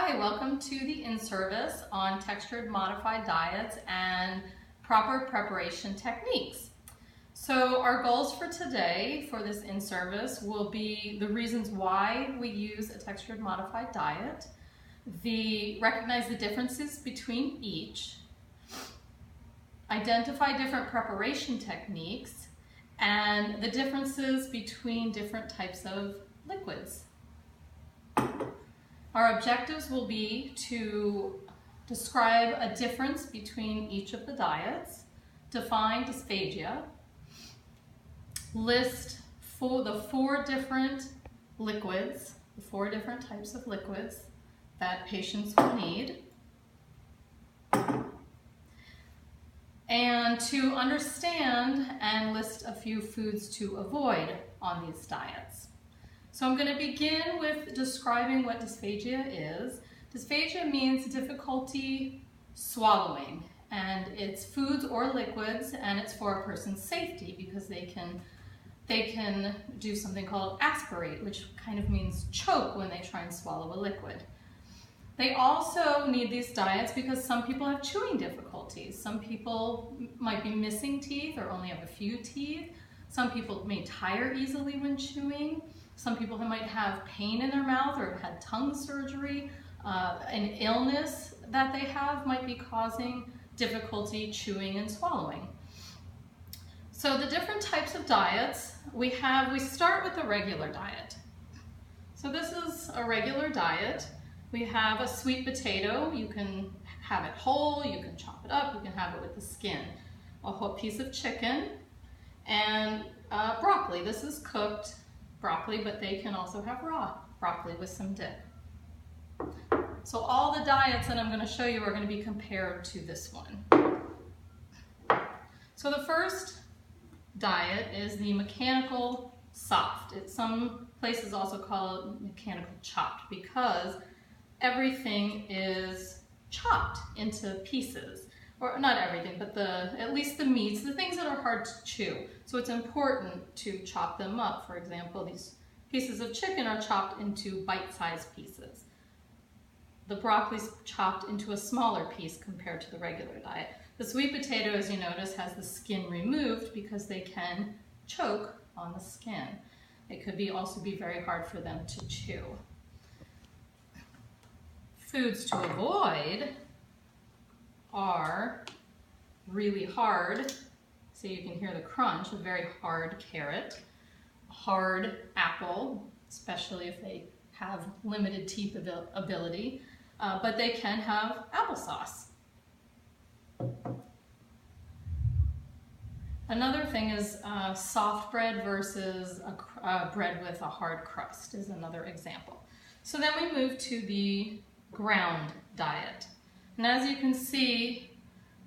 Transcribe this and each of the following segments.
Hi, welcome to the in-service on textured modified diets and proper preparation techniques. So our goals for today for this in-service will be the reasons why we use a textured modified diet, recognize the differences between each, identify different preparation techniques, and the differences between different types of liquids. Our objectives will be to describe a difference between each of the diets, define dysphagia, list the four different liquids, the four different types of liquids that patients will need, and to understand and list a few foods to avoid on these diets. So I'm going to begin with describing what dysphagia is. Dysphagia means difficulty swallowing, and it's foods or liquids, and it's for a person's safety because they can do something called aspirate, which kind of means choke when they try and swallow a liquid. They also need these diets because some people have chewing difficulties. Some people might be missing teeth or only have a few teeth. Some people may tire easily when chewing. Some people might have pain in their mouth or have had tongue surgery. An illness that they have might be causing difficulty chewing and swallowing. So the different types of diets we start with the regular diet. So this is a regular diet. We have a sweet potato. You can have it whole, you can chop it up, you can have it with the skin. A whole piece of chicken and broccoli. This is cooked broccoli, but they can also have raw broccoli with some dip. So all the diets that I'm going to show you are going to be compared to this one. So the first diet is the mechanical soft. Some places also call it mechanical chopped because everything is chopped into pieces. Or not everything, but at least the meats, the things that are hard to chew. So it's important to chop them up. For example, these pieces of chicken are chopped into bite-sized pieces. The broccoli's chopped into a smaller piece compared to the regular diet. The sweet potato, as you notice, has the skin removed because they can choke on the skin. It could also be very hard for them to chew. Foods to avoid are really hard, so you can hear the crunch, a very hard carrot, a hard apple, especially if they have limited teeth ability, but they can have applesauce. Another thing is soft bread versus a bread with a hard crust is another example. So then we move to the ground diet. And as you can see,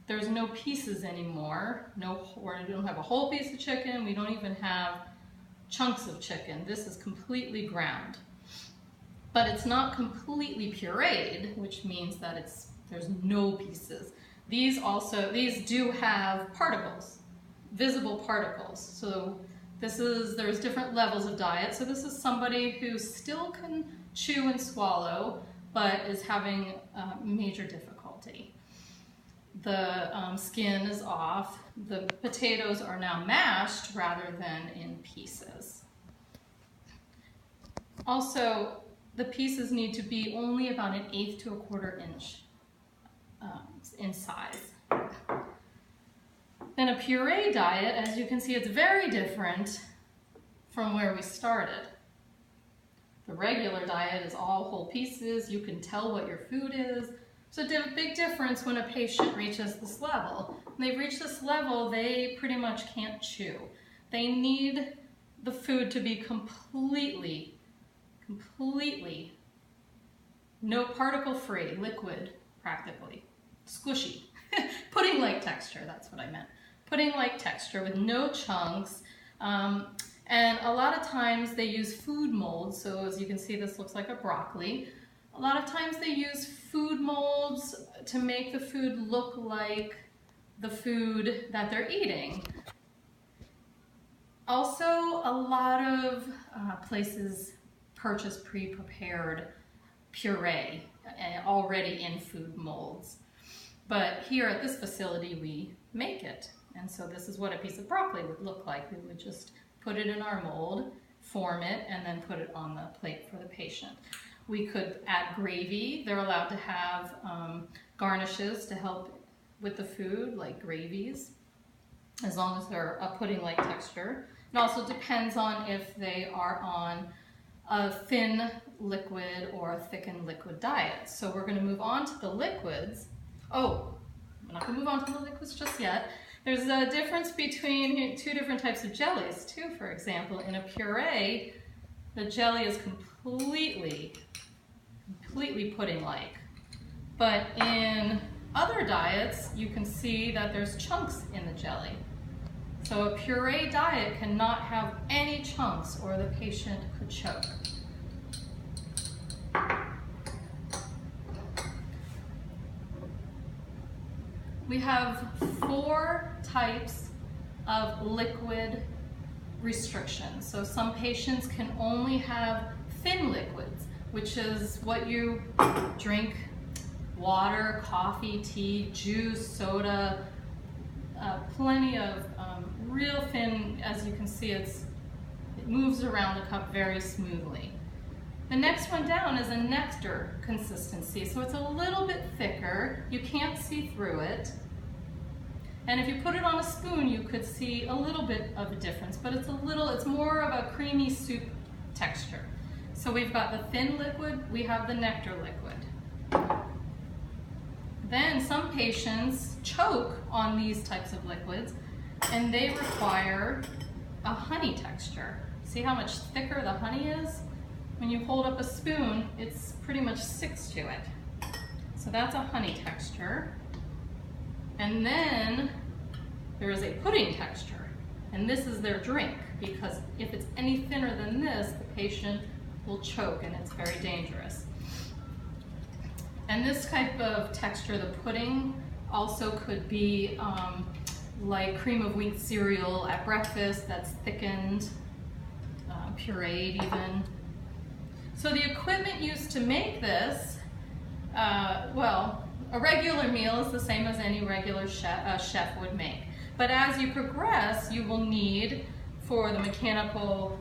there's no pieces anymore. We don't have a whole piece of chicken. We don't even have chunks of chicken. This is completely ground. But it's not completely pureed, which means that there's no pieces. These do have particles, visible particles. So there's different levels of diet. So this is somebody who still can chew and swallow, but is having major difficulty. The skin is off. The potatoes are now mashed rather than in pieces. Also, the pieces need to be only about 1/8 to 1/4 inch in size. Then a puree diet, as you can see, it's very different from where we started. The regular diet is all whole pieces. You can tell what your food is. So a big difference when a patient reaches this level. When they reach this level, they pretty much can't chew. They need the food to be completely, no particle free, liquid practically, squishy. Pudding-like texture, that's what I meant. Pudding-like texture with no chunks. And a lot of times they use food molds, so as you can see this looks like a broccoli. A lot of times they use food molds to make the food look like the food that they're eating. Also, a lot of places purchase pre-prepared puree already in food molds. But here at this facility, we make it. And so this is what a piece of broccoli would look like. We would just put it in our mold, form it, and then put it on the plate for the patient. We could add gravy. They're allowed to have garnishes to help with the food, like gravies, as long as they're a pudding-like texture. It also depends on if they are on a thin liquid or a thickened liquid diet. So we're going to move on to the liquids. Oh, I'm not going to move on to the liquids just yet. There's a difference between two different types of jellies too. For example, in a puree, the jelly is completely pudding-like. But in other diets, you can see that there's chunks in the jelly. So a puree diet cannot have any chunks or the patient could choke. We have 4 types of liquid restrictions. So some patients can only have thin liquids, which is what you drink: water, coffee, tea, juice, soda, plenty of real thin. As you can see, it moves around the cup very smoothly. The next one down is a nectar consistency, so it's a little bit thicker. You can't see through it. And if you put it on a spoon, you could see a little bit of a difference, but it's more of a creamy soup texture. So we've got the thin liquid, we have the nectar liquid. Then some patients choke on these types of liquids, and they require a honey texture. See how much thicker the honey is? When you hold up a spoon, it's pretty much sticks to it. So that's a honey texture. And then there is a pudding texture, and this is their drink, because if it's any thinner than this, the patient will choke, and it's very dangerous. And this type of texture, the pudding, also could be like cream of wheat cereal at breakfast that's thickened, pureed even. So the equipment used to make this, well, a regular meal is the same as any regular chef would make. But as you progress, you will need, for the mechanical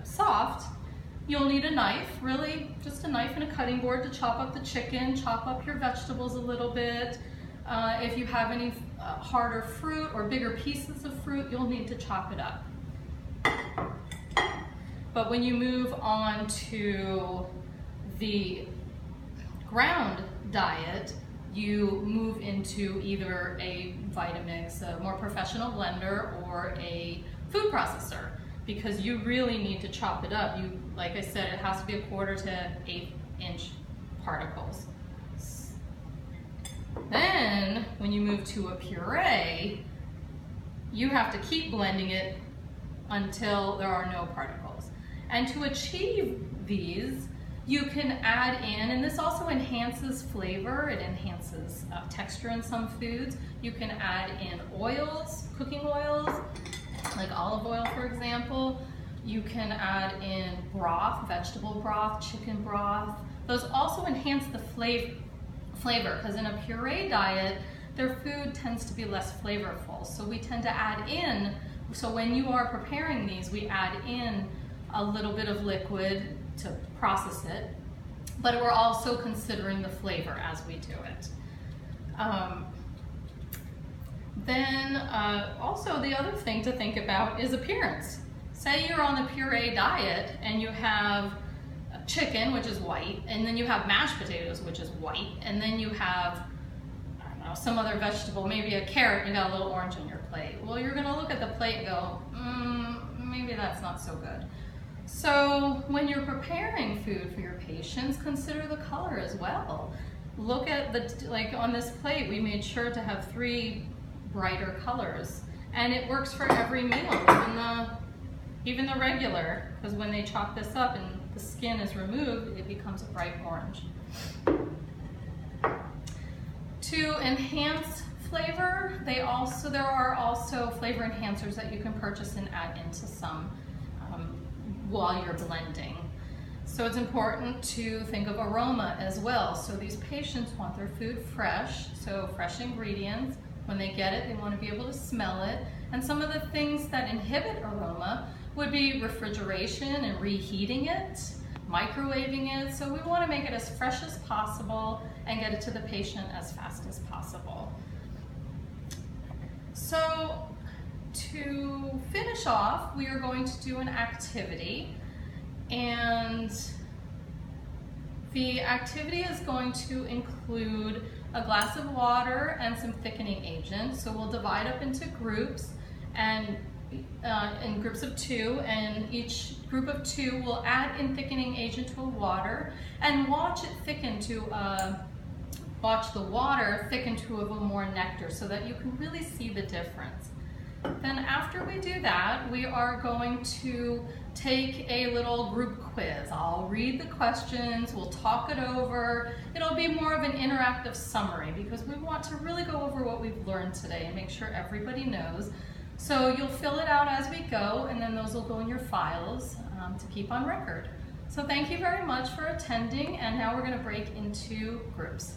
soft, you'll need a knife, really just a knife and a cutting board to chop up the chicken, chop up your vegetables a little bit. If you have any harder fruit or bigger pieces of fruit, you'll need to chop it up. But when you move on to the ground diet, you move into either a Vitamix, a more professional blender, or a food processor, because you really need to chop it up. Like I said, it has to be a 1/4 to 1/8 inch particles. Then, when you move to a puree, you have to keep blending it until there are no particles. And to achieve these, you can add in, and this also enhances flavor, it enhances texture in some foods. You can add in oils, cooking oils, like olive oil, for example. You can add in broth, vegetable broth, chicken broth. Those also enhance the flavor, because in a puree diet, their food tends to be less flavorful. So we tend to add in, so when you are preparing these, we add in a little bit of liquid to process it, but we're also considering the flavor as we do it. Also the other thing to think about is appearance. Say you're on the puree diet and you have chicken, which is white, and then you have mashed potatoes, which is white, and then you have, I don't know, some other vegetable, maybe a carrot, and you got a little orange on your plate. Well, you're gonna look at the plate and go, maybe that's not so good. So when you're preparing food for your patients, consider the color as well. Look at like on this plate, we made sure to have 3 brighter colors, and it works for every meal, even the regular, because when they chop this up and the skin is removed, it becomes a bright orange. To enhance flavor, there are also flavor enhancers that you can purchase and add into some while you're blending. So it's important to think of aroma as well. So these patients want their food fresh, so fresh ingredients. When they get it, they want to be able to smell it. And some of the things that inhibit aroma would be refrigeration and reheating it, microwaving it. So we want to make it as fresh as possible and get it to the patient as fast as possible. So to finish off, we are going to do an activity, and the activity is going to include a glass of water and some thickening agent. So we'll divide up into groups, and in groups of 2, and each group of 2 will add in thickening agent to water and watch it thicken to watch the water thicken to a more nectar so that you can really see the difference. Then after we do that, we are going to take a little group quiz. I'll read the questions, we'll talk it over. It'll be more of an interactive summary because we want to really go over what we've learned today and make sure everybody knows. So you'll fill it out as we go, and then those will go in your files to keep on record. So thank you very much for attending, and now we're going to break into groups.